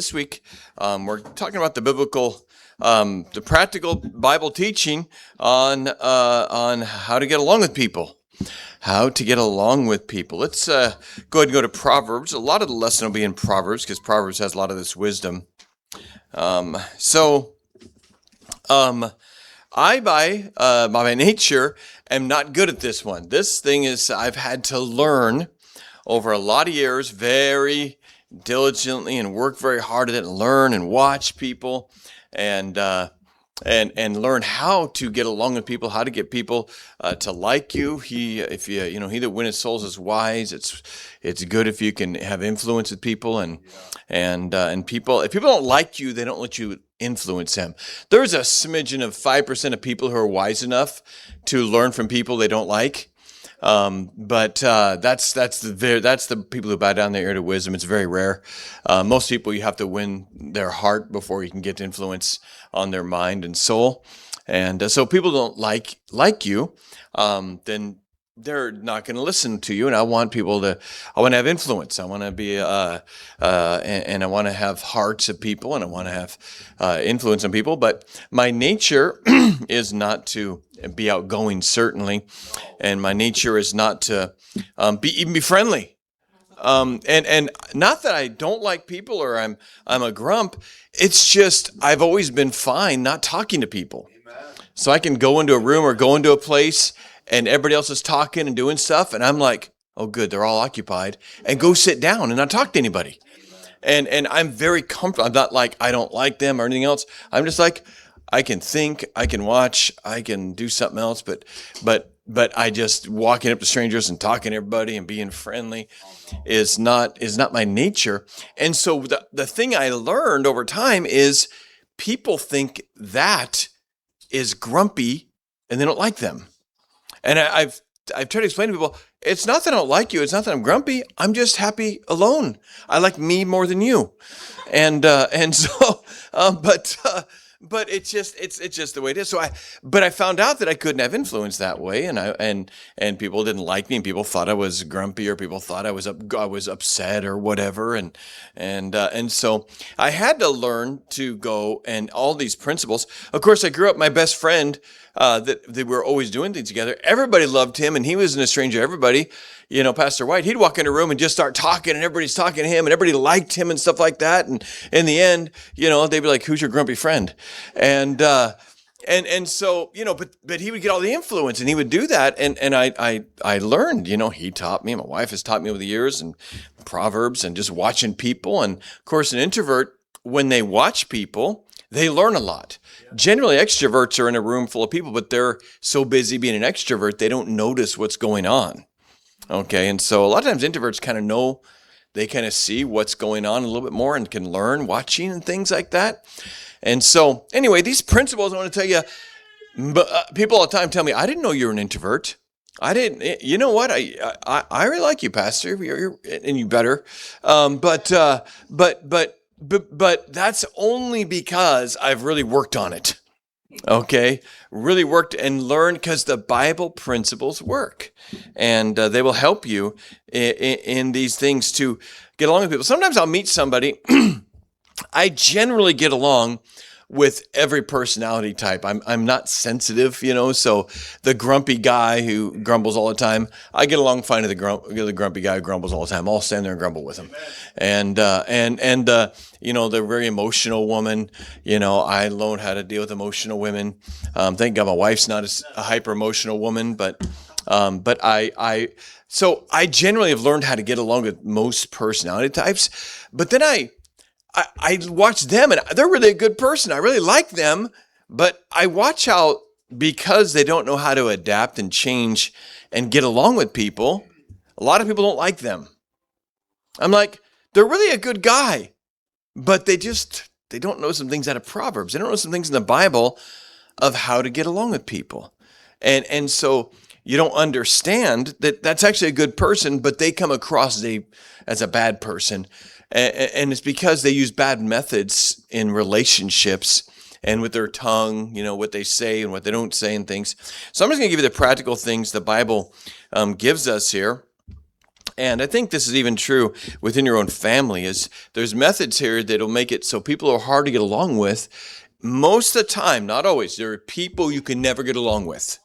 this week we're talking about the practical Bible teaching on how to get along with people. How to get along with people. Let's go ahead and go to Proverbs. A lot of the lesson will be in Proverbs because Proverbs has a lot of this wisdom. I, by my nature, am not good at this one. This thing is, I've had to learn over a lot of years very diligently and work very hard at it and learn and watch people and learn how to get along with people, how to get people to like you. He that winneth souls is wise. It's good if you can have influence with people and people. If people don't like you, they don't let you influence them. There's a smidgen of 5% of people who are wise enough to learn from people they don't like. But that's the people who bow down their ear to wisdom. It's very rare. Most people, you have to win their heart before you can get influence on their mind and soul. And so people don't like you, then they're not going to listen to you. And I want to have influence. I want to be, and I want to have hearts of people, and I want to have influence on people. But my nature is not to be outgoing, certainly, and my nature is not to be friendly. And not that I don't like people or I'm a grump. It's just I've always been fine not talking to people. So I can go into a room or go into a place and everybody else is talking and doing stuff, and I'm like, oh, good, they're all occupied, and go sit down and not talk to anybody. And I'm very comfortable. I'm not like I don't like them or anything else. I'm just like, I can think, I can watch, I can do something else, but I just walking up to strangers and talking to everybody and being friendly is not my nature. And so the thing I learned over time is people think that is grumpy and they don't like them. And I've tried to explain to people, it's not that I don't like you. It's not that I'm grumpy. I'm just happy alone. I like me more than you. But it's just the way it is. But I found out that I couldn't have influence that way, and people didn't like me, and people thought I was grumpy, or people thought I was upset or whatever, and so I had to learn to go and all these principles. Of course, I grew up. My best friend that we were always doing things together. Everybody loved him, and he wasn't a stranger to everybody. Pastor White, he'd walk in a room and just start talking, and everybody's talking to him, and everybody liked him and stuff like that. And in the end, they'd be like, "Who's your grumpy friend?" And so, but he would get all the influence, and he would do that. And I learned, he taught me, my wife has taught me over the years, and Proverbs and just watching people. And of course, an introvert, when they watch people, they learn a lot. Generally, extroverts are in a room full of people, but they're so busy being an extrovert, they don't notice what's going on. Okay, and so a lot of times introverts kind of know, they kind of see what's going on a little bit more and can learn watching and things like that. And so, anyway, these principles I want to tell you, people all the time tell me, I didn't know you were an introvert. I didn't, you know what? I really like you, Pastor, and you better. But that's only because I've really worked on it. Okay, really worked and learned, because the Bible principles work, and they will help you in these things to get along with people. Sometimes I'll meet somebody. I generally get along with every personality type. I'm not sensitive, so the grumpy guy who grumbles all the time, I get along fine with the grumpy guy who grumbles all the time. I'll stand there and grumble with him. And the very emotional woman, I learned how to deal with emotional women. Thank God my wife's not a hyper emotional woman, but I generally have learned how to get along with most personality types. But then I watch them, and they're really a good person. I really like them, but I watch how, because they don't know how to adapt and change and get along with people, a lot of people don't like them. I'm like, they're really a good guy, but they don't know some things out of Proverbs. They don't know some things in the Bible of how to get along with people. And so you don't understand that that's actually a good person, but they come across as a bad person. And it's because they use bad methods in relationships and with their tongue, what they say and what they don't say and things. So I'm just going to give you the practical things the Bible gives us here. And I think this is even true within your own family. Is there's methods here that'll make it so people are hard to get along with. Most of the time, not always, there are people you can never get along with.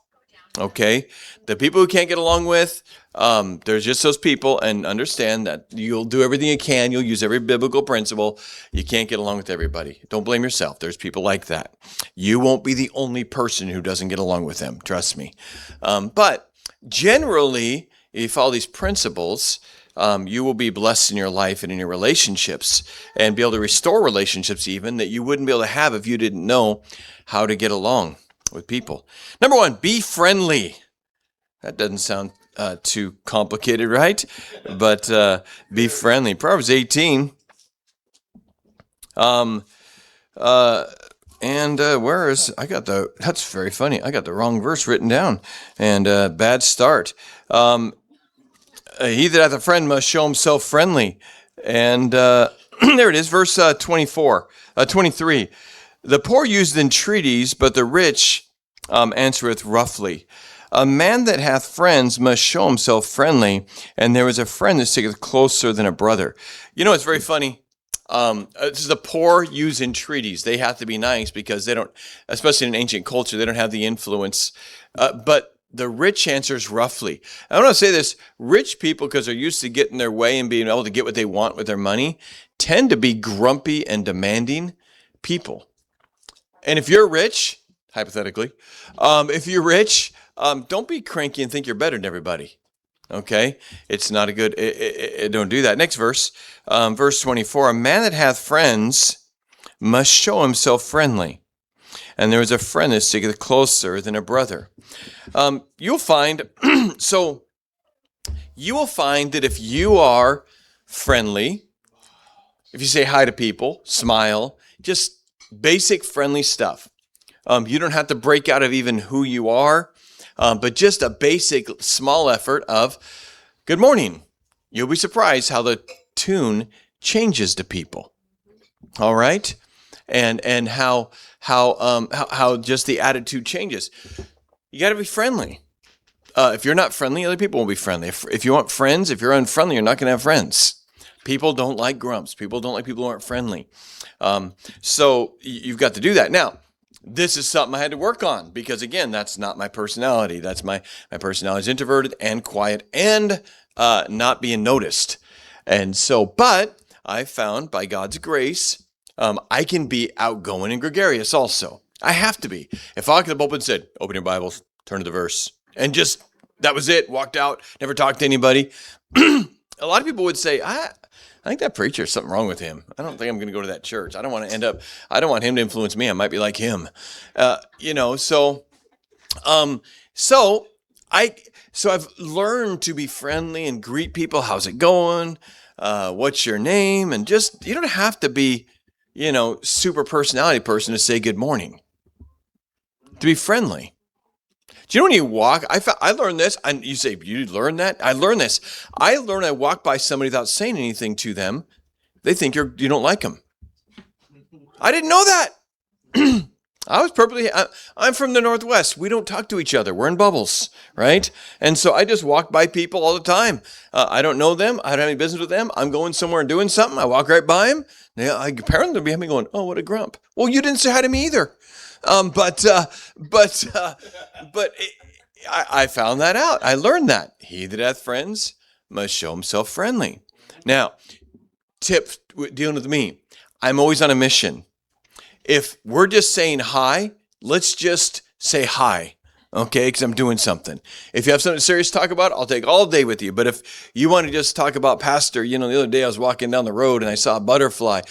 Okay, the people who can't get along with, there's just those people, and understand that you'll do everything you can. You'll use every biblical principle. You can't get along with everybody. Don't blame yourself. There's people like that. You won't be the only person who doesn't get along with them. Trust me. But generally, if you follow these principles, you will be blessed in your life and in your relationships, and be able to restore relationships even that you wouldn't be able to have if you didn't know how to get along with people. Number 1, be friendly. That doesn't sound too complicated, right? But be friendly. Proverbs 18. Where is, that's very funny. I got the wrong verse written down, and bad start. He that hath a friend must show himself friendly. And there it is, verse 23. The poor used entreaties, but the rich answereth roughly. A man that hath friends must show himself friendly, and there is a friend that sticketh closer than a brother. You know, it's very funny. The poor use entreaties. They have to be nice because they don't, especially in ancient culture, they don't have the influence. But the rich answers roughly. I want to say this. Rich people, because they're used to getting their way and being able to get what they want with their money, tend to be grumpy and demanding people. And if you're rich, hypothetically, if you're rich, don't be cranky and think you're better than everybody. Okay? It's not a good, don't do that. Next verse, verse 24. A man that hath friends must show himself friendly, and there is a friend that sticketh closer than a brother. You'll find, you will find that if you are friendly, if you say hi to people, smile, just basic friendly stuff. You don't have to break out of even who you are, but just a basic small effort of good morning. You'll be surprised how the tune changes to people. All right? And how just the attitude changes. You got to be friendly. If you're not friendly, other people won't be friendly. If you want friends, if you're unfriendly, you're not going to have friends. People don't like grumps. People don't like people who aren't friendly. So you've got to do that. Now, this is something I had to work on because, again, that's not my personality. That's my personality is introverted and quiet and not being noticed. And so, but I found by God's grace, I can be outgoing and gregarious also. I have to be. If I walked in the pulpit and said, open your Bibles, turn to the verse, and just, that was it, walked out, never talked to anybody, a lot of people would say, I think that preacher's something wrong with him. I don't think I'm going to go to that church. I don't want him to influence me. I might be like him. So I've learned to be friendly and greet people. How's it going? What's your name? And just, you don't have to be, super personality person to say good morning. To be friendly. Do you know when you walk? I learned this, and you say, you learned that? I learned this. I walk by somebody without saying anything to them. They think you don't like them. I didn't know that. I'm from the Northwest. We don't talk to each other. We're in bubbles, right? And so I just walk by people all the time. I don't know them. I don't have any business with them. I'm going somewhere and doing something. I walk right by them. Apparently they'll be having me going, oh, what a grump. Well, you didn't say hi to me either. I found that out. I learned that. He that hath friends must show himself friendly. Now, tip dealing with me. I'm always on a mission. If we're just saying hi, let's just say hi, okay? Because I'm doing something. If you have something serious to talk about, I'll take all day with you. But if you want to just talk about pastor, the other day I was walking down the road and I saw a butterfly.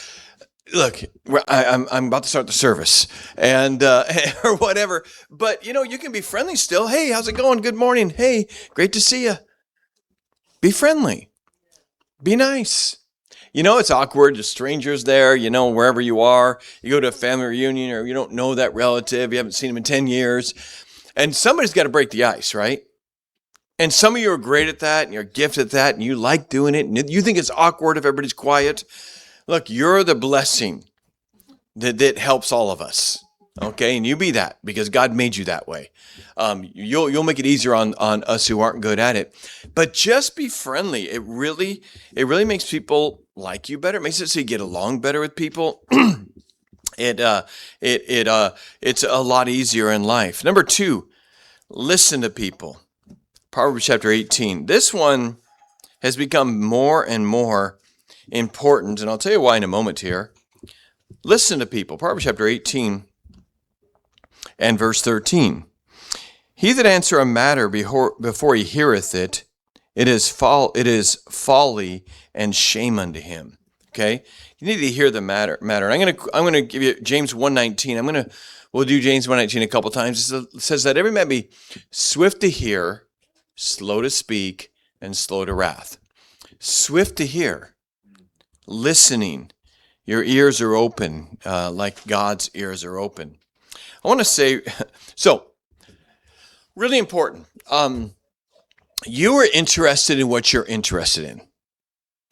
Look, I'm about to start the service and or whatever. But, you can be friendly still. Hey, how's it going? Good morning. Hey, great to see you. Be friendly. Be nice. It's awkward. There's strangers there, wherever you are. You go to a family reunion or you don't know that relative. You haven't seen them in 10 years. And somebody's got to break the ice, right? And some of you are great at that and you're gifted at that and you like doing it. And you think it's awkward if everybody's quiet. Look, you're the blessing that helps all of us. Okay, and you be that because God made you that way. You'll make it easier on us who aren't good at it. But just be friendly. It really makes people like you better. It makes it so you get along better with people. It's a lot easier in life. Number 2, listen to people. Proverbs chapter 18. This one has become more and more important, and I'll tell you why in a moment here. Listen to people. Proverbs chapter 18 and verse 13. He that answer a matter before he heareth it, it is folly and shame unto him. Okay, you need to hear the matter. And I'm gonna give you James 1:19. We'll do James 1:19 a couple times. It says that every man be swift to hear, slow to speak, and slow to wrath. Swift to hear, listening. Your ears are open, like God's ears are open. I want to say, so really important. You are interested in what you're interested in.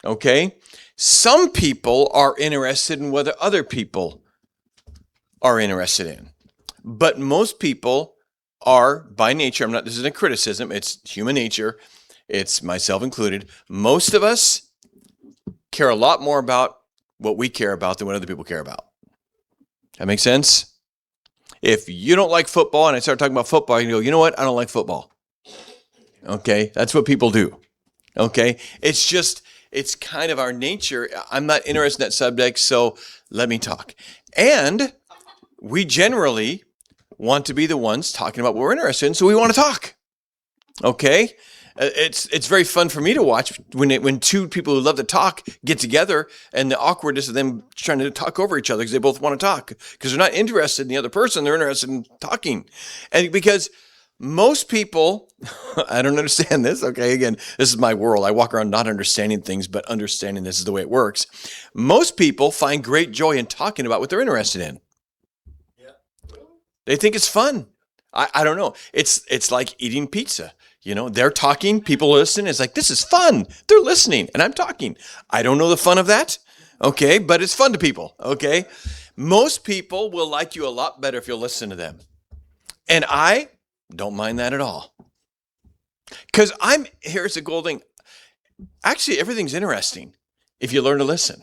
Okay? Some people are interested in what other people are interested in. But most people are, by nature, this isn't a criticism, it's human nature, it's myself included. Most of us care a lot more about what we care about than what other people care about. That makes sense? If you don't like football and I start talking about football, you go, you know what? I don't like football. Okay? That's what people do. Okay? It's kind of our nature. I'm not interested in that subject, so let me talk. And we generally want to be the ones talking about what we're interested in, so we want to talk. Okay? It's very fun for me to watch when two people who love to talk get together and the awkwardness of them trying to talk over each other because they both want to talk because they're not interested in the other person. They're interested in talking. And because most people, I don't understand this. Okay. Again, this is my world. I walk around not understanding things, but understanding this is the way it works. Most people find great joy in talking about what they're interested in. Yeah. They think it's fun. I don't know. It's like eating pizza. You know, they're talking, people listen. It's like, this is fun. They're listening and I'm talking. I don't know the fun of that. Okay. But it's fun to people. Okay. Most people will like you a lot better if you'll listen to them. And I don't mind that at all. Because here's the gold thing. Actually, everything's interesting if you learn to listen.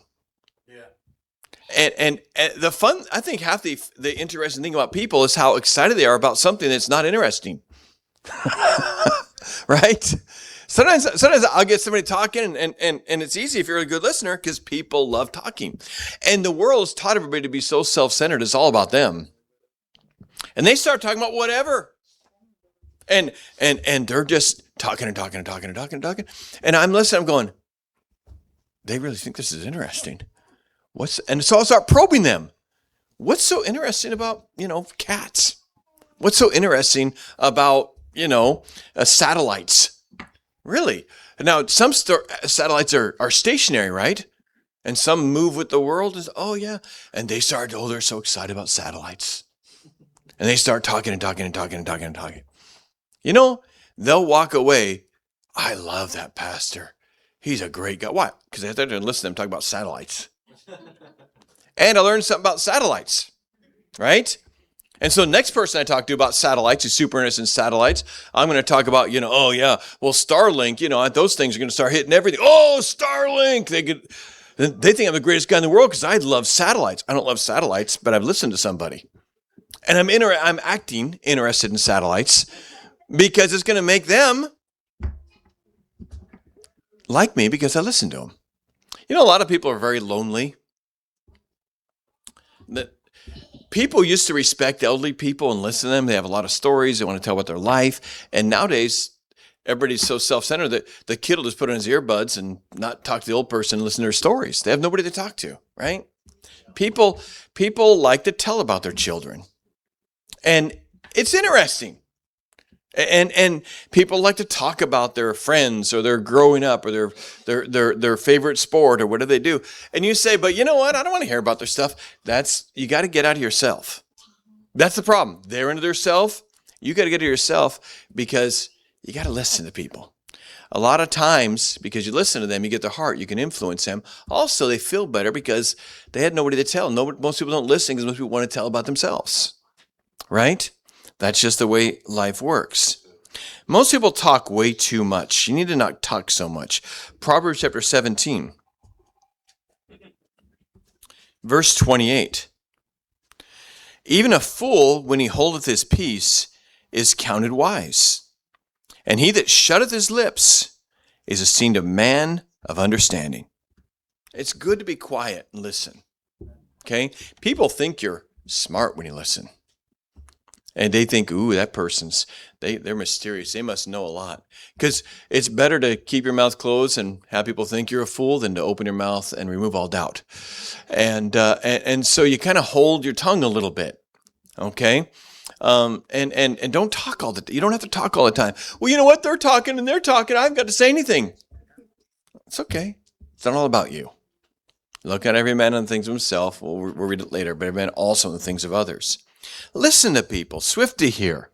Yeah. And the fun, I think half the interesting thing about people is how excited they are about something that's not interesting. Right? Sometimes I'll get somebody talking and it's easy if you're a good listener because people love talking. And the world has taught everybody to be so self-centered. It's all about them. And they start talking about whatever. And they're just talking. And I'm listening, I'm going, they really think this is interesting. And so I'll start probing them. What's so interesting about, cats? What's so interesting about, satellites? Really? Now, some satellites are stationary, right? And some move with the world. Oh, yeah. And they're so excited about satellites. And they start talking. They'll walk away. I love that pastor. He's a great guy. Why? Because I have to listen to them talk about satellites. And I learned something about satellites, right? And so the next person I talk to about satellites is super interested in satellites. I'm going to talk about, Starlink, those things are going to start hitting everything. Oh, Starlink. They think I'm the greatest guy in the world because I love satellites. I don't love satellites, but I've listened to somebody. And I'm acting interested in satellites because it's going to make them like me because I listen to them. A lot of people are very lonely. That people used to respect elderly people and listen to them. They have a lot of stories. They want to tell about their life. And nowadays, everybody's so self-centered that the kid will just put on his earbuds and not talk to the old person and listen to their stories. They have nobody to talk to, right? People like to tell about their children. And it's interesting. And people like to talk about their friends or their growing up or their favorite sport or what do they do. And you say, but you know what? I don't want to hear about their stuff. You got to get out of yourself. That's the problem. They're into their self. You got to get to yourself because you got to listen to people. A lot of times, because you listen to them, you get their heart. You can influence them. Also, they feel better because they had nobody to tell. Most people don't listen because most people want to tell about themselves. right? That's just the way life works. Most people talk way too much. You need to not talk so much. Proverbs chapter 17, verse 28. Even a fool, when he holdeth his peace, is counted wise. And he that shutteth his lips is esteemed a man of understanding. It's good to be quiet and listen. Okay? People think you're smart when you listen. And they think, ooh, that person's, they're mysterious. They must know a lot. Because it's better to keep your mouth closed and have people think you're a fool than to open your mouth and remove all doubt. And so you kind of hold your tongue a little bit. Okay? And don't talk all the time. You don't have to talk all the time. Well, you know what? They're talking and they're talking. I haven't got to say anything. It's okay. It's not all about you. Look at every man on the things of himself. We'll read it later. But every man also on the things of others. Listen to people. Swift to hear.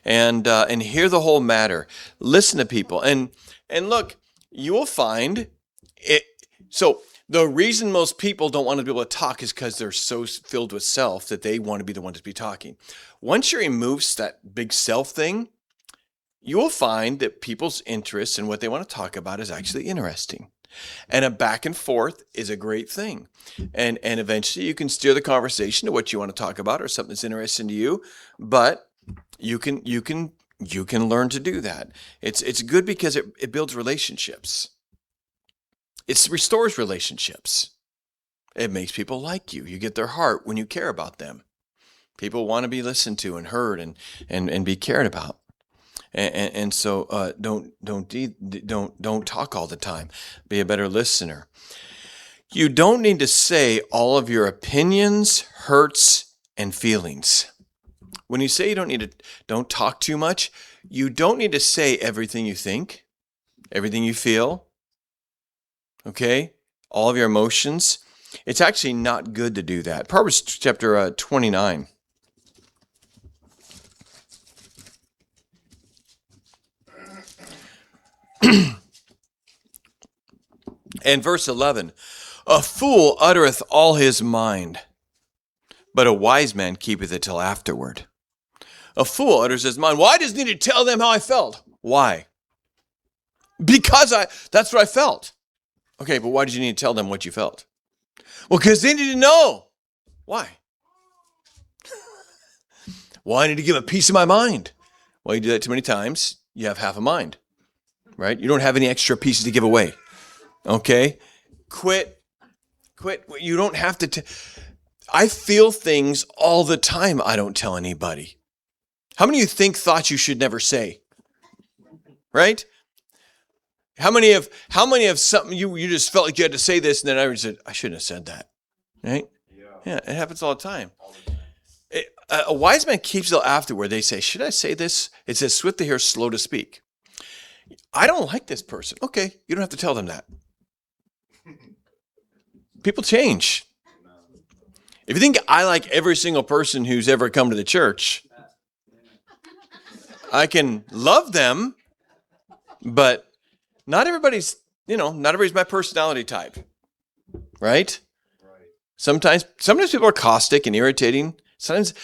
And hear the whole matter. Listen to people. And look, you will find it. So the reason most people don't want to be able to talk is because they're so filled with self that they want to be the one to be talking. Once you remove that big self thing, you will find that people's interests and what they want to talk about is actually interesting. And a back and forth is a great thing. And eventually you can steer the conversation to what you want to talk about or something that's interesting to you. But you can learn to do that. It's good because it builds relationships. It restores relationships. It makes people like you. You get their heart when you care about them. People want to be listened to and heard and be cared about. And so don't talk all the time. Be a better listener. You don't need to say all of your opinions, hurts, and feelings. When you say don't talk too much, you don't need to say everything you think, everything you feel. Okay? All of your emotions. It's actually not good to do that. Proverbs chapter 29. And verse 11, a fool uttereth all his mind, but a wise man keepeth it till afterward. A fool utters his mind. Well, I just need to tell them how I felt. Why? Because that's what I felt. Okay, but why did you need to tell them what you felt? Well, because they need to know. Why? Well, I need to give a piece of my mind. Well, you do that too many times, you have half a mind, right? You don't have any extra pieces to give away. Okay? Quit. You don't have to. I feel things all the time I don't tell anybody. How many of you think thoughts you should never say? Right? How many of something you just felt like you had to say this and then I said, I shouldn't have said that. Right? Yeah, it happens all the time. A wise man keeps till afterward. They say, should I say this? It says, swift to hear, slow to speak. I don't like this person. Okay, you don't have to tell them that. People change. If you think I like every single person who's ever come to the church, I can love them, but not everybody's my personality type, right? Sometimes people are caustic and irritating. Sometimes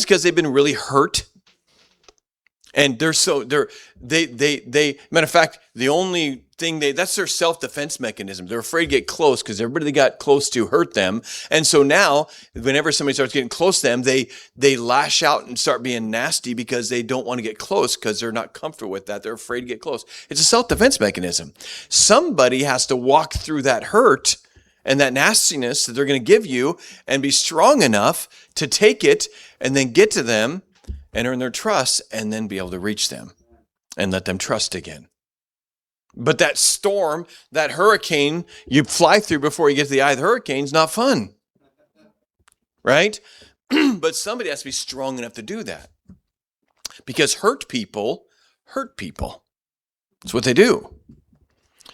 because they've been really hurt. And matter of fact, the only thing that's their self-defense mechanism. They're afraid to get close because everybody they got close to hurt them. And so now, whenever somebody starts getting close to them, they lash out and start being nasty because they don't want to get close because they're not comfortable with that. They're afraid to get close. It's a self-defense mechanism. Somebody has to walk through that hurt and that nastiness that they're going to give you and be strong enough to take it and then get to them and earn their trust, and then be able to reach them and let them trust again. But that storm, that hurricane you fly through before you get to the eye of the hurricane is not fun, right? But somebody has to be strong enough to do that. Because hurt people. That's what they do.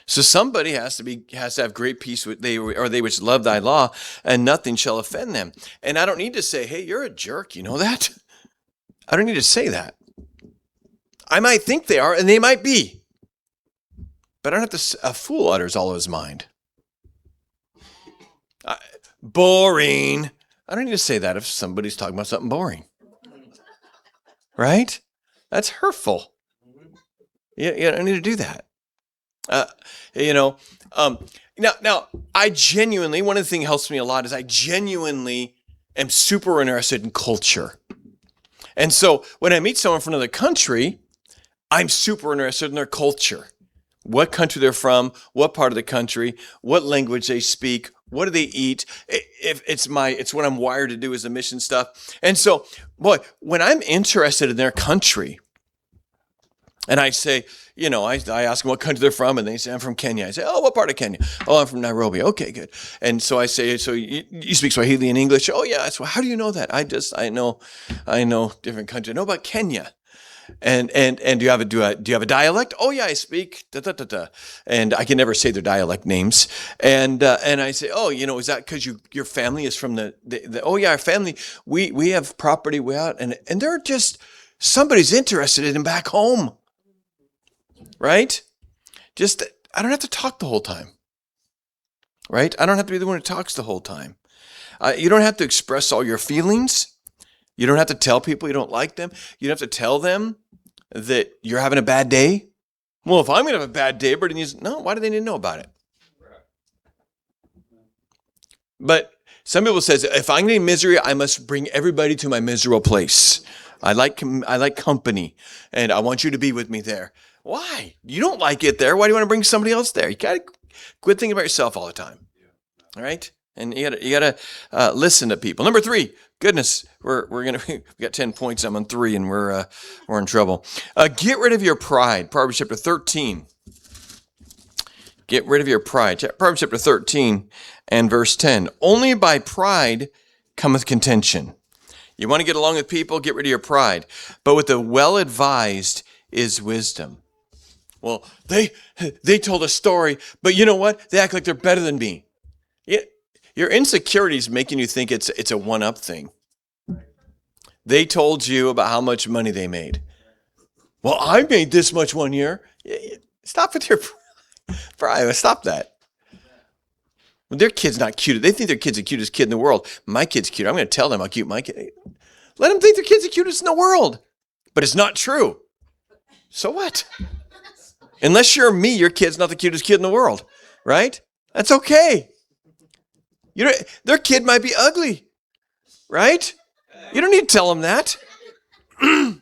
So somebody has to have great peace with they which love thy law, and nothing shall offend them. And I don't need to say, hey, you're a jerk, you know that? I don't need to say that. I might think they are, and they might be. But I don't have to. A fool utters all of his mind. Boring. I don't need to say that if somebody's talking about something boring. right? That's hurtful. You don't need to do that. Uh, you know, um, now I genuinely, one of the things that helps me a lot is I genuinely am super interested in culture. And so when I meet someone from another country, I'm super interested in their culture. What country they're from, what part of the country, what language they speak, what do they eat? If it's what I'm wired to do is the mission stuff. And so, boy, when I'm interested in their country, and I say, I ask them what country they're from, and they say, I'm from Kenya. I say, oh, what part of Kenya? Oh, I'm from Nairobi. Okay, good. And so I say, so you speak Swahili and English? Oh, yeah. So how do you know that? I know different countries. I know about Kenya. And do you have a dialect? Oh yeah, I speak da da da da, and I can never say their dialect names. And I say, oh, is that because your family is from the oh yeah, our family, we have property way out, and they're just somebody's interested in them back home, right? Just I don't have to talk the whole time, right? I don't have to be the one who talks the whole time. You don't have to express all your feelings. You don't have to tell people you don't like them. You don't have to tell them that you're having a bad day. Well, if I'm going to have a bad day, everybody needs no. Why do they need to know about it? But some people says if I'm in misery, I must bring everybody to my miserable place. I like company, and I want you to be with me there. Why? You don't like it there. Why do you want to bring somebody else there? You got to quit thinking about yourself all the time. All right. And you gotta listen to people. Number 3, goodness, we got 10 points. I'm on 3, and we're in trouble. Get rid of your pride. Proverbs chapter 13. Get rid of your pride. Proverbs chapter 13 and verse 10. Only by pride cometh contention. You want to get along with people? Get rid of your pride. But with the well-advised is wisdom. Well, they told a story, but you know what? They act like they're better than me. Yeah. Your insecurity is making you think it's a one-up thing. They told you about how much money they made. Well, I made this much one year. Stop with your pride. Stop that. Well, their kid's not cute. They think their kid's the cutest kid in the world. My kid's cute. I'm going to tell them how cute my kid is. Let them think their kid's the cutest in the world. But it's not true. So what? Unless you're me, your kid's not the cutest kid in the world. Right? That's okay. Their kid might be ugly, right? You don't need to tell them that. You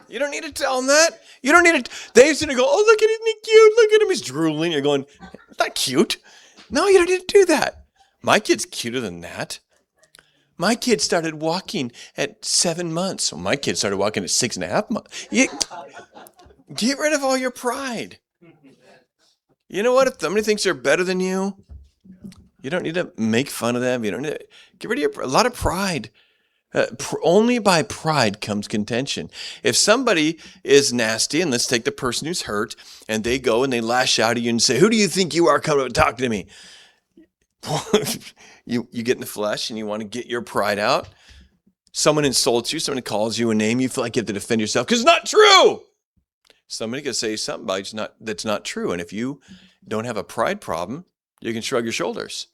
don't need to tell them that. You don't need to. They used to go, oh, look at him, isn't he cute? Look at him, he's drooling. You're going, it's not cute. No, you don't need to do that. My kid's cuter than that. My kid started walking at 7 months. Well, my kid started walking at 6.5 months. Get rid of all your pride. You know what? If somebody thinks they're better than you, you don't need to make fun of them. You don't need to get rid of a lot of pride. Only by pride comes contention. If somebody is nasty, and let's take the person who's hurt, and they go and they lash out at you and say, who do you think you are coming up and talking to me? You get in the flesh and you want to get your pride out. Someone insults you. Someone calls you a name. You feel like you have to defend yourself because it's not true. Somebody could say something about you that's not true. And if you don't have a pride problem, you can shrug your shoulders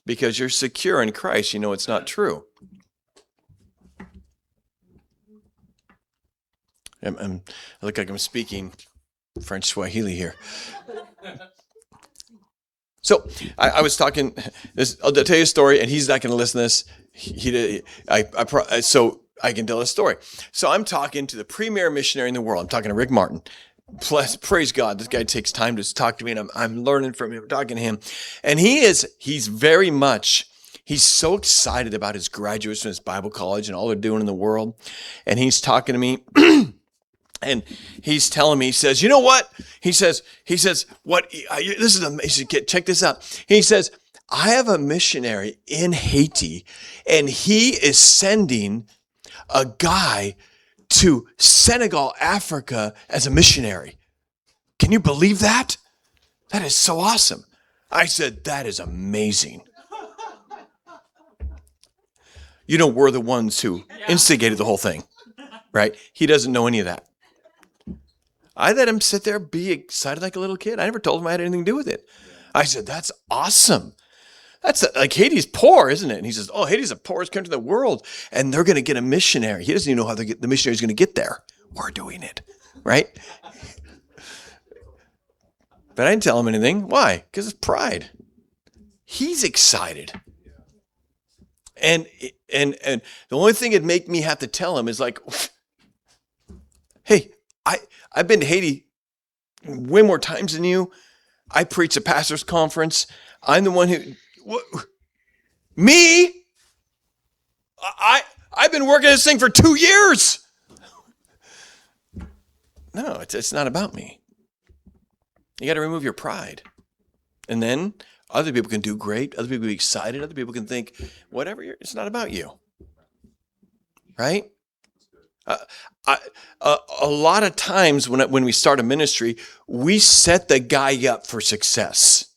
because you're secure in Christ. You know it's not true. I look like I'm speaking French Swahili here. So I was talking. I'll tell you a story, and he's not going to listen to this. So I can tell a story. So I'm talking to the premier missionary in the world. I'm talking to Rick Martin. Praise God, this guy takes time to talk to me, and I'm learning from him, talking to him, and he's so excited about his graduates from his Bible college and all they're doing in the world, and he's talking to me. And he's telling me, he says, you know what? He says, what? This is amazing. Check this out. He says, I have a missionary in Haiti, and he is sending a guy to Senegal, Africa, as a missionary. Can you believe that? That is so awesome. I said, that is amazing. You know, we're the ones who instigated the whole thing, right? He doesn't know any of that. I let him sit there, be excited like a little kid. I never told him I had anything to do with it. I said, that's awesome. That's like Haiti's poor, isn't it? And he says, oh, Haiti's the poorest country in the world. And they're going to get a missionary. He doesn't even know how the missionary's going to get there. We're doing it, right? But I didn't tell him anything. Why? Because it's pride. He's excited. And the only thing it'd make me have to tell him is like, hey, I've been to Haiti way more times than you. I preach a pastor's conference. I'm the one who, me? I've been working this thing for 2 years. No, it's not about me. You got to remove your pride. And then other people can do great. Other people can be excited. Other people can think, whatever, it's not about you. Right? A lot of times when we start a ministry, we set the guy up for success.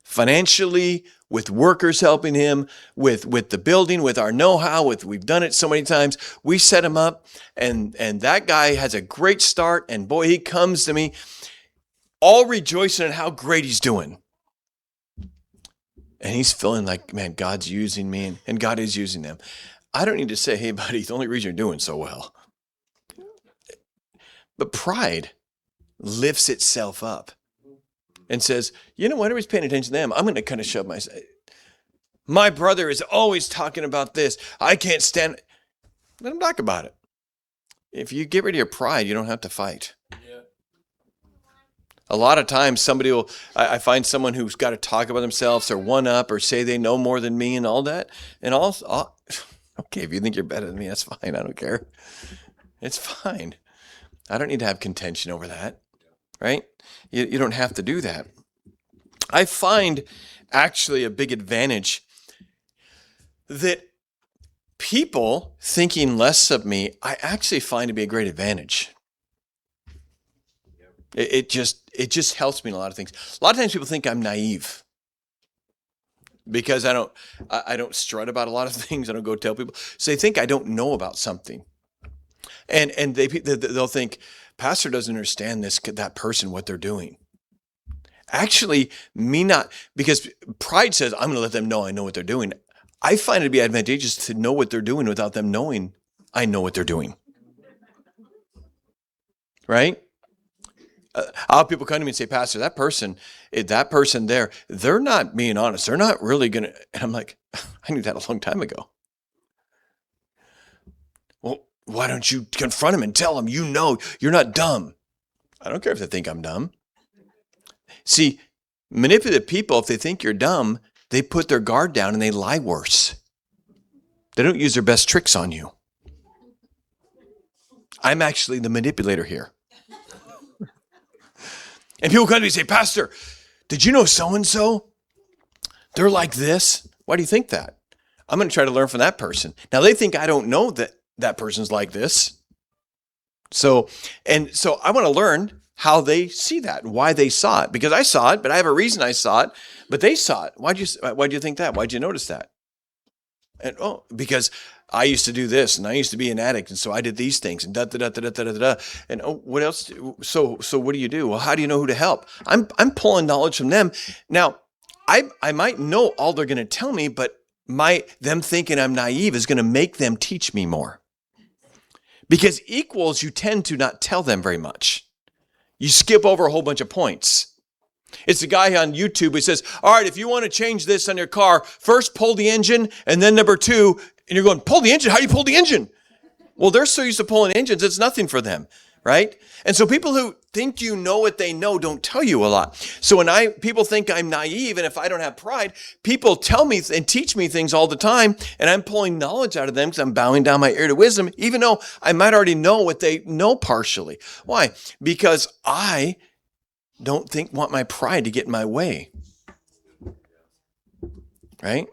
Financially, with workers helping him, with the building, with our know-how, we've done it so many times. We set him up, and that guy has a great start, and boy, he comes to me all rejoicing in how great he's doing. And he's feeling like, man, God's using me, and God is using them. I don't need to say, hey, buddy, the only reason you're doing so well. But pride lifts itself up and says, you know what, everybody's paying attention to them. I'm going to kind of shove myself. My brother is always talking about this. I can't stand it. Let him talk about it. If you get rid of your pride, you don't have to fight. Yeah. A lot of times I find someone who's got to talk about themselves or one up or say they know more than me and all that. And okay, if you think you're better than me, that's fine. I don't care. It's fine. I don't need to have contention over that, right? You don't have to do that. I find actually a big advantage that people thinking less of me, I actually find to be a great advantage. It just helps me in a lot of things. A lot of times people think I'm naive because I don't strut about a lot of things. I don't go tell people. So they think I don't know about something. And they'll think, Pastor doesn't understand that person, what they're doing. Actually, me not, because pride says, I'm going to let them know I know what they're doing. I find it to be advantageous to know what they're doing without them knowing I know what they're doing. Right? I'll have people come to me and say, Pastor, that person there, they're not being honest. They're not really going to, and I'm like, I knew that a long time ago. Well, why don't you confront them and tell them, you know, you're not dumb. I don't care if they think I'm dumb. See, manipulative people, if they think you're dumb, they put their guard down and they lie worse. They don't use their best tricks on you. I'm actually the manipulator here. And people come to me and say, Pastor, did you know so-and-so? They're like this. Why do you think that? I'm going to try to learn from that person. Now, they think I don't know that person's like this. So I want to learn how they see that, why they saw it. Because I saw it, but I have a reason I saw it, but they saw it. Why'd you think that? Why'd you notice that? And because I used to do this, and I used to be an addict, and so I did these things, and da-da-da-da-da-da-da. And what else? So what do you do? Well, how do you know who to help? I'm pulling knowledge from them. Now, I might know all they're going to tell me, but them thinking I'm naive is going to make them teach me more. Because equals, you tend to not tell them very much. You skip over a whole bunch of points. It's a guy on YouTube who says, all right, if you want to change this on your car, first pull the engine, and then number 2, and you're going, pull the engine? How do you pull the engine? Well, they're so used to pulling engines, it's nothing for them, right? And so people who think you know what they know don't tell you a lot. So when people think I'm naive, and if I don't have pride, people tell me and teach me things all the time, and I'm pulling knowledge out of them because I'm bowing down my ear to wisdom, even though I might already know what they know partially. Why? Because I don't want my pride to get in my way, right?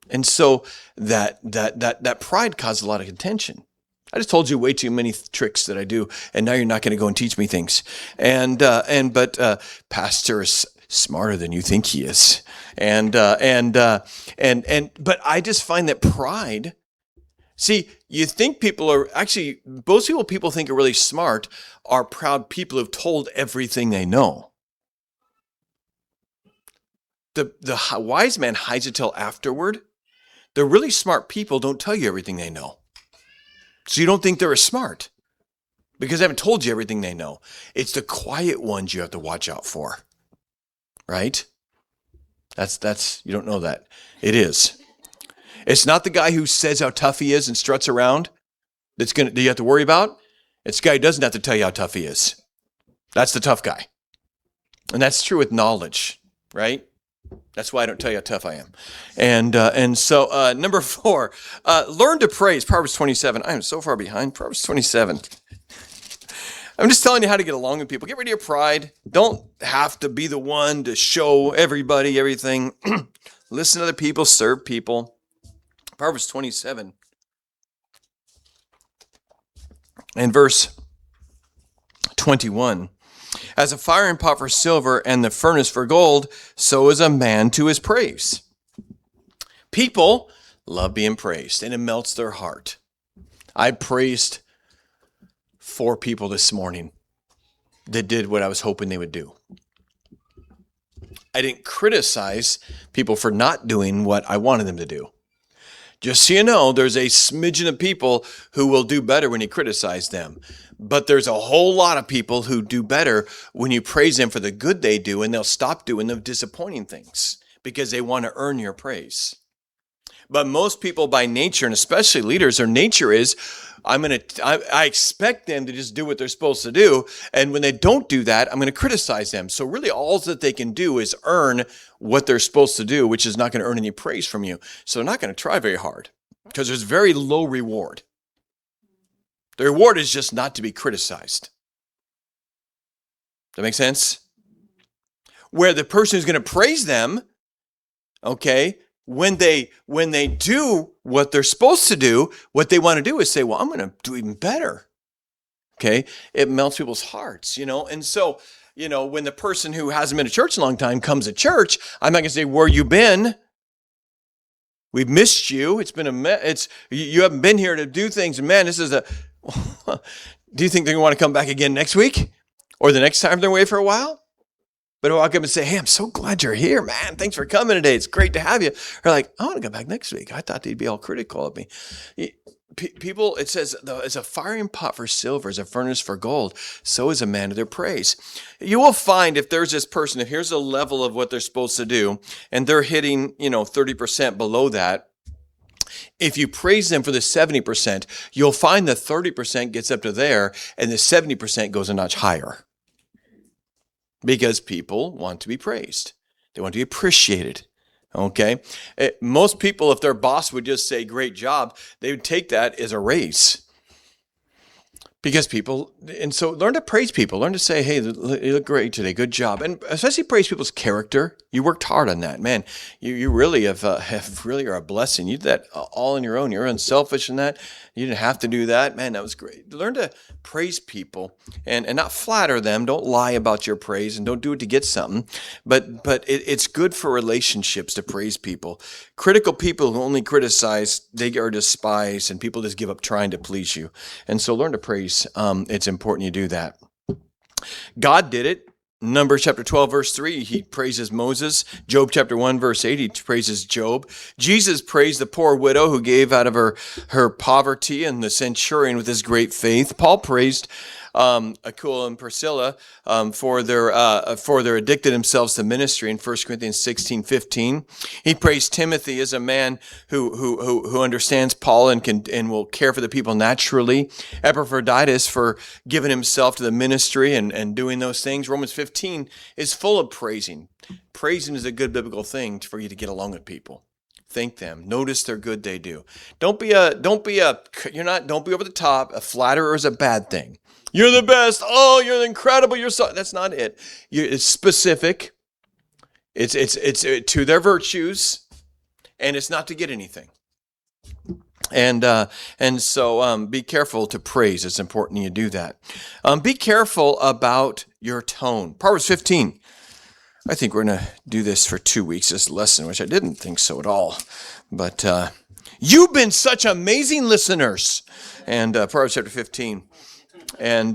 And so that pride causes a lot of contention. I just told you way too many tricks that I do, and now you're not going to go and teach me things. But Pastor is smarter than you think he is, but I just find that pride. See, you think people are actually most people think are really smart are proud people who've told everything they know. the wise man hides it till afterward. The really smart people don't tell you everything they know. So you don't think they're as smart because they haven't told you everything they know. It's the quiet ones you have to watch out for, right? That's you don't know that. It is. It's not the guy who says how tough he is and struts around that you have to worry about. It's the guy who doesn't have to tell you how tough he is. That's the tough guy. And that's true with knowledge, right? That's why I don't tell you how tough I am. And so number 4, learn to praise. Proverbs 27. I am so far behind. Proverbs 27. I'm just telling you how to get along with people. Get rid of your pride. Don't have to be the one to show everybody everything. Listen to other people. Serve people. Proverbs 27 and verse 21. As a firing pot for silver and the furnace for gold, so is a man to his praise. People love being praised, and it melts their heart. I praised 4 people this morning that did what I was hoping they would do. I didn't criticize people for not doing what I wanted them to do. Just so you know, there's a smidgen of people who will do better when you criticize them. But there's a whole lot of people who do better when you praise them for the good they do, and they'll stop doing the disappointing things because they want to earn your praise. But most people by nature, and especially leaders, their nature is, I expect them to just do what they're supposed to do. And when they don't do that, I'm going to criticize them. So really all that they can do is earn what they're supposed to do, which is not going to earn any praise from you. So they're not going to try very hard because there's very low reward. The reward is just not to be criticized. Does that make sense? Where the person who's going to praise them, okay, when they do what they're supposed to do, what they want to do is say, well, I'm going to do even better. Okay? It melts people's hearts, And so, when the person who hasn't been to church in a long time comes to church, I'm not going to say, where you been? We've missed you. It's been you haven't been here to do things. And man, this is do you think they're going to want to come back again next week? Or the next time they're away for a while? But I'll walk up and say, hey, I'm so glad you're here, man. Thanks for coming today. It's great to have you. They're like, I want to come back next week. I thought they'd be all critical of me. People, it says, as a firing pot for silver, as a furnace for gold, so is a man to their praise. You will find if there's this person, if here's a level of what they're supposed to do, and they're hitting, 30% below that, if you praise them for the 70%, you'll find the 30% gets up to there, and the 70% goes a notch higher. Because people want to be praised. They want to be appreciated. Okay? Most people, if their boss would just say, great job, they would take that as a raise. Because people, and so learn to praise people. Learn to say, hey, you look great today. Good job. And especially praise people's character. You worked hard on that. Man, you really have really are a blessing. You did that all on your own. You're unselfish in that. You didn't have to do that. Man, that was great. Learn to praise people and not flatter them. Don't lie about your praise and don't do it to get something. But it's good for relationships to praise people. Critical people who only criticize, they are despised, and people just give up trying to please you. And so learn to praise. It's important you do that. God did it. Numbers chapter 12, verse 3, he praises Moses. Job chapter 1, verse 8, he praises Job. Jesus praised the poor widow who gave out of her poverty, and the centurion with his great faith. Paul praised Aquila and Priscilla for their addicted themselves to ministry in 1 Corinthians 16:15. He praised Timothy as a man who understands Paul and will care for the people naturally. Epaphroditus for giving himself to the ministry and doing those things. Romans 15 is full of praising. Praising is a good biblical thing for you to get along with people. Thank them. Notice their good they do. Don't be over the top. A flatterer is a bad thing. You're the best. Oh, you're incredible. That's not it. It's specific. It's to their virtues, and it's not to get anything. And so be careful to praise. It's important you do that. Be careful about your tone. Proverbs 15. I think we're going to do this for 2 weeks, this lesson, which I didn't think so at all. But you've been such amazing listeners. And Proverbs chapter 15. And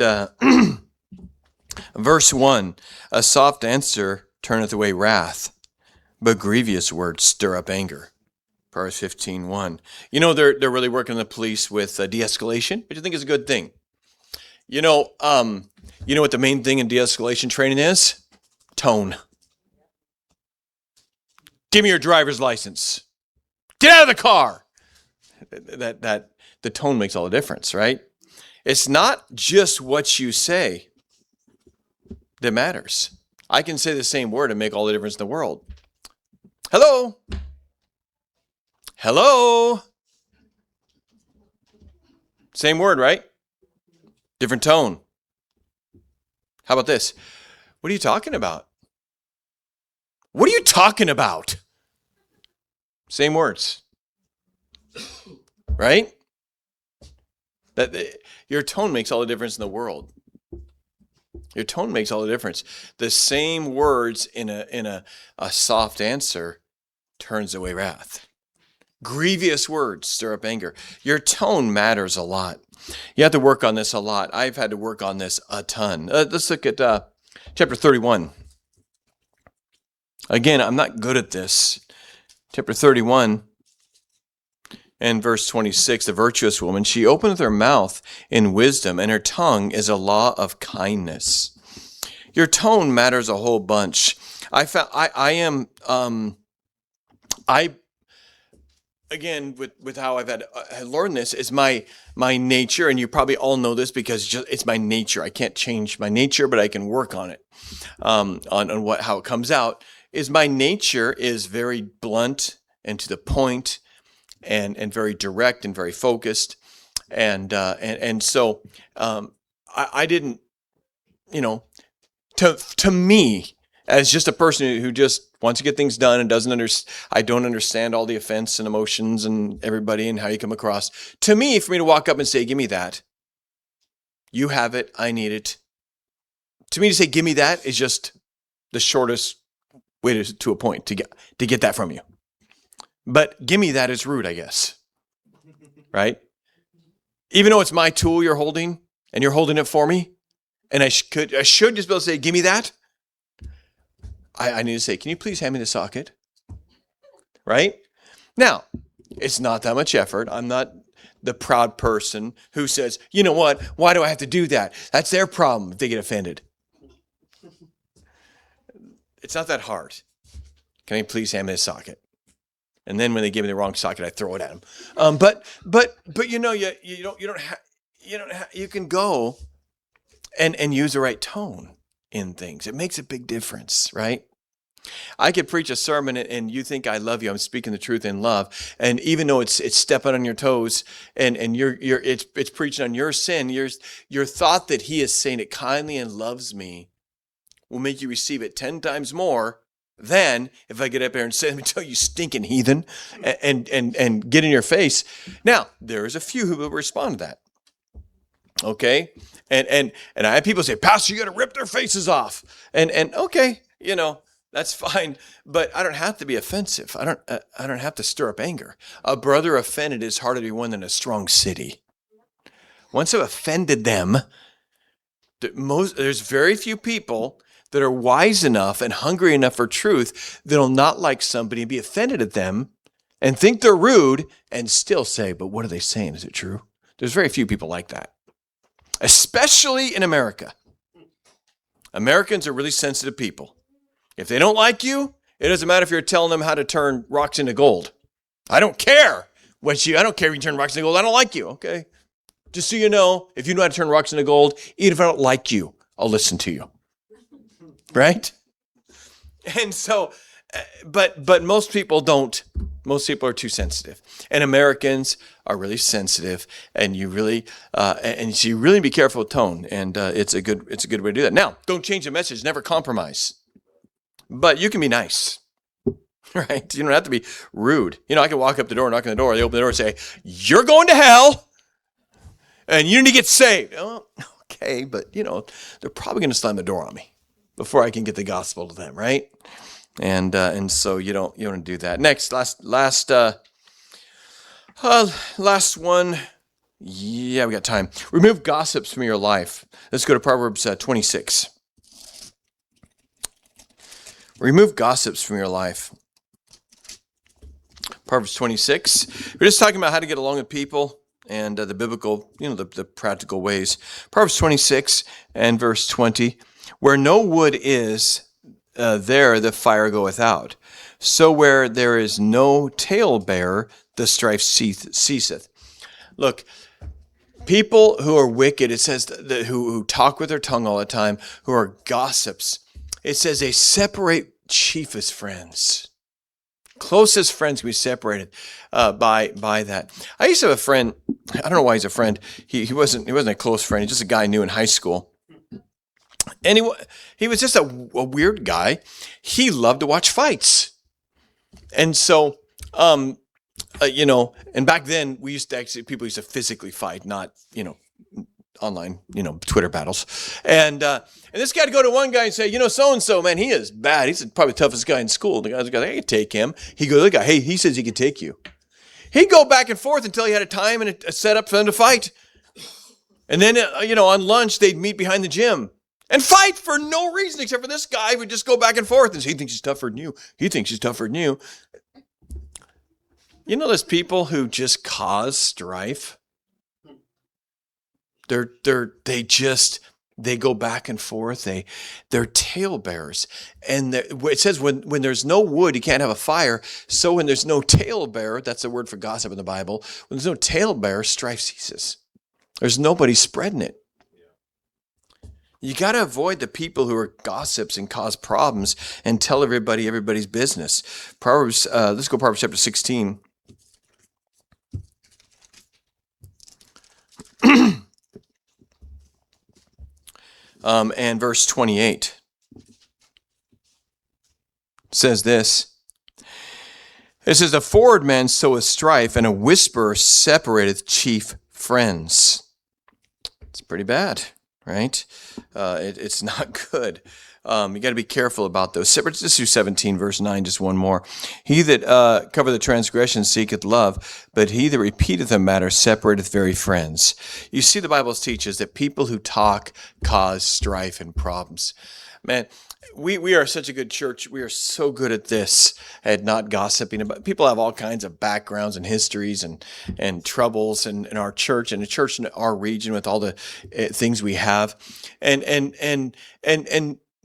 verse 1, a soft answer turneth away wrath, but grievous words stir up anger. Proverbs 15:1. You know, they're really working the police with de-escalation, which I think is a good thing. You know what the main thing in de-escalation training is? Tone. Give me your driver's license. Get out of the car. That the tone makes all the difference, right? It's not just what you say that matters. I can say the same word and make all the difference in the world. Hello. Hello. Same word, right? Different tone. How about this? What are you talking about? What are you talking about? Same words. Right? Your tone makes all the difference in the world. Your tone makes all the difference. The same words in a soft answer turns away wrath. Grievous words stir up anger. Your tone matters a lot. You have to work on this a lot. I've had to work on this a ton. Let's look at chapter 31. Again, I'm not good at this. Chapter 31 and verse 26, the virtuous woman, she openeth her mouth in wisdom, and her tongue is a law of kindness. Your tone matters a whole bunch. Again, with how I've had learned this, is my nature, and you probably all know this because it's my nature. I can't change my nature, but I can work on it, on how it comes out. Is my nature is very blunt and to the point, and very direct and very focused, and so I didn't, to me, as just a person who just wants to get things done and I don't understand all the offense and emotions and everybody and how you come across. To me, for me to walk up and say, give me that. You have it. I need it. To me to say, give me that is just the shortest way to a point to get that from you. But give me that is rude, I guess. Right? Even though it's my tool you're holding and you're holding it for me, and I should just be able to say, give me that. I need to say, can you please hand me the socket? Right? Now, it's not that much effort. I'm not the proud person who says, you know what? Why do I have to do that? That's their problem if they get offended. It's not that hard. Can you please hand me the socket? And then when they give me the wrong socket, I throw it at them. But you can go and use the right tone in things. It makes a big difference, right? I could preach a sermon and you think I love you. I'm speaking the truth in love. And even though it's stepping on your toes and it's preaching on your sin, your thought that he is saying it kindly and loves me will make you receive it 10 times more than if I get up there and say, let me tell you, stinking heathen, and get in your face. Now, there's a few who will respond to that. Okay? And I have people say, Pastor, you got to rip their faces off. And okay, that's fine, but I don't have to be offensive. I don't have to stir up anger. A brother offended is harder to be won than a strong city. Once I've offended them, there's very few people that are wise enough and hungry enough for truth that'll not like somebody and be offended at them and think they're rude and still say, but what are they saying? Is it true? There's very few people like that, especially in America. Americans are really sensitive people. If they don't like you, it doesn't matter if you're telling them how to turn rocks into gold. I don't care I don't care if you turn rocks into gold. I don't like you. Okay. Just so you know, if you know how to turn rocks into gold, even if I don't like you, I'll listen to you. Right? And so, but most people don't. Most people are too sensitive. And Americans are really sensitive, and you really be careful with tone. And it's a good way to do that. Now, don't change the message. Never compromise. But you can be nice, right? You don't have to be rude. I can walk up the door, knock on the door, they open the door and say, you're going to hell, and you need to get saved. Oh, okay, but, they're probably going to slam the door on me before I can get the gospel to them, right? And so you don't do that. Next, last one. Yeah, we got time. Remove gossips from your life. Let's go to Proverbs 26. Remove gossips from your life. Proverbs 26. We're just talking about how to get along with people and the biblical, the practical ways. Proverbs 26 and verse 20. Where no wood is, there the fire goeth out. So where there is no talebearer, the strife ceaseth. Look, people who are wicked, it says that who talk with their tongue all the time, who are gossips, it says they separate chiefest friends. Closest friends can be separated by that. I used to have a friend. I don't know why he's a friend. He wasn't a close friend. He's just a guy I knew in high school. And he was just a weird guy. He loved to watch fights. And so, and back then people used to physically fight, not, online, Twitter battles. And this guy would go to one guy and say, so-and-so, man, he is bad. He's probably the toughest guy in school. The guy's I can take him. He goes, the guy, hey, he says he can take you. He'd go back and forth until he had a time and a setup for them to fight. And then, on lunch, they'd meet behind the gym and fight for no reason except for this guy would just go back and forth. And he thinks he's tougher than you. He thinks he's tougher than you. There's people who just cause strife. They go back and forth. They're talebearers. And it says when there's no wood, you can't have a fire. So when there's no talebearer, that's the word for gossip in the Bible. When there's no talebearer, strife ceases. There's nobody spreading it. You got to avoid the people who are gossips and cause problems and tell everybody everybody's business. Proverbs, let's go Proverbs chapter 16. And verse 28 says this. It says, a forward man soweth strife, and a whisperer separateth chief friends. It's pretty bad, right? It's not good. You got to be careful about those. Let's do 17, verse 9, just one more. He that covereth the transgression seeketh love, but he that repeateth a matter separateth very friends. You see, the Bible teaches that people who talk cause strife and problems. Man, we are such a good church. We are so good at this, at not gossiping about. People have all kinds of backgrounds and histories and troubles in our church and the church in our region with all the things we have, and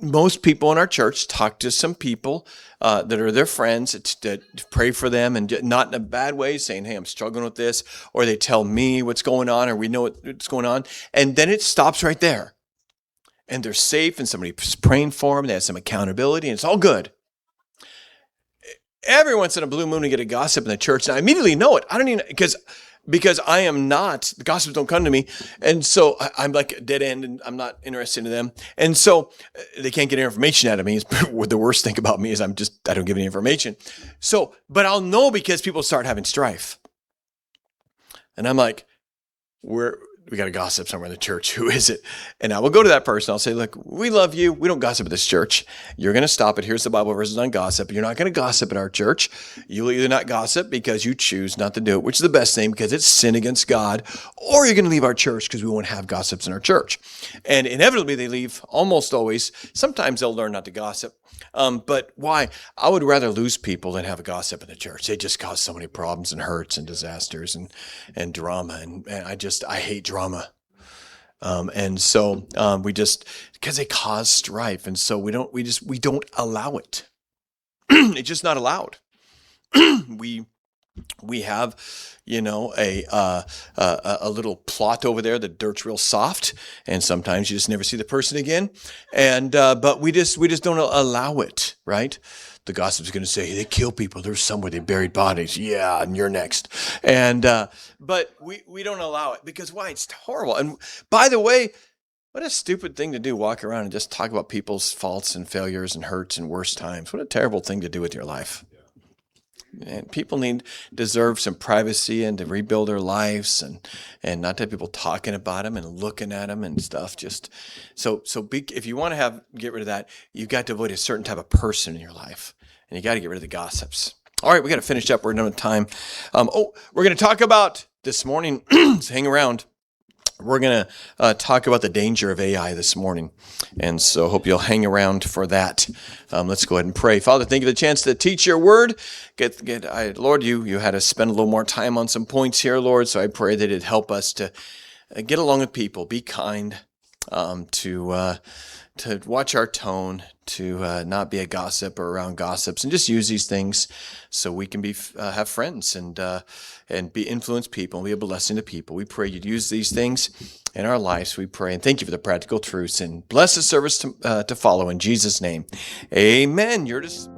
most people in our church talk to some people that are their friends that pray for them, and not in a bad way, saying, hey, I'm struggling with this, or they tell me what's going on, or we know what's going on, and then it stops right there. And they're safe, and somebody's praying for them, they have some accountability, and it's all good. Every once in a blue moon, we get a gossip in the church, and I immediately know it. I don't even, because I am not, the gossips don't come to me. And so I'm like a dead end, and I'm not interested in them. And so they can't get any information out of me. The worst thing about me is I don't give any information. So, but I'll know because people start having strife. And I'm like, we got a gossip somewhere in the church. Who is it? And I will go to that person. I'll say, look, we love you. We don't gossip at this church. You're going to stop it. Here's the Bible verses on gossip. You're not going to gossip at our church. You'll either not gossip because you choose not to do it, which is the best thing because it's sin against God, or you're going to leave our church because we won't have gossips in our church. And inevitably they leave, almost always. Sometimes they'll learn not to gossip. But why? I would rather lose people than have a gossip in the church. They just cause so many problems and hurts and disasters and drama. And I hate drama. And so because they cause strife. And so we don't allow it. It's just not allowed. We have, a little plot over there. The dirt's real soft, and sometimes you just never see the person again. And but we just don't allow it, right? The gossip's going to say, hey, they kill people. There's somewhere they buried bodies. Yeah, and you're next. And but we don't allow it because why? It's horrible. And by the way, what a stupid thing to do, walk around and just talk about people's faults and failures and hurts and worst times. What a terrible thing to do with your life. And people deserve some privacy and to rebuild their lives and not to have people talking about them and looking at them and stuff. Just if you want to get rid of that, you've got to avoid a certain type of person in your life, and you got to get rid of the gossips. All right, we got to finish up. We're done with time. We're going to talk about this morning. So hang around. We're going to talk about the danger of AI this morning. And so hope you'll hang around for that. Let's go ahead and pray. Father, thank you for the chance to teach your word. Lord, you had us spend a little more time on some points here, Lord. So I pray that it'd help us to get along with people, be kind, to watch our tone, to not be a gossip or around gossips, and just use these things so we can have friends and be influence people and be a blessing to people. We pray you'd use these things in our lives. We pray and thank you for the practical truths, and bless the service to follow in Jesus' name. Amen. You're just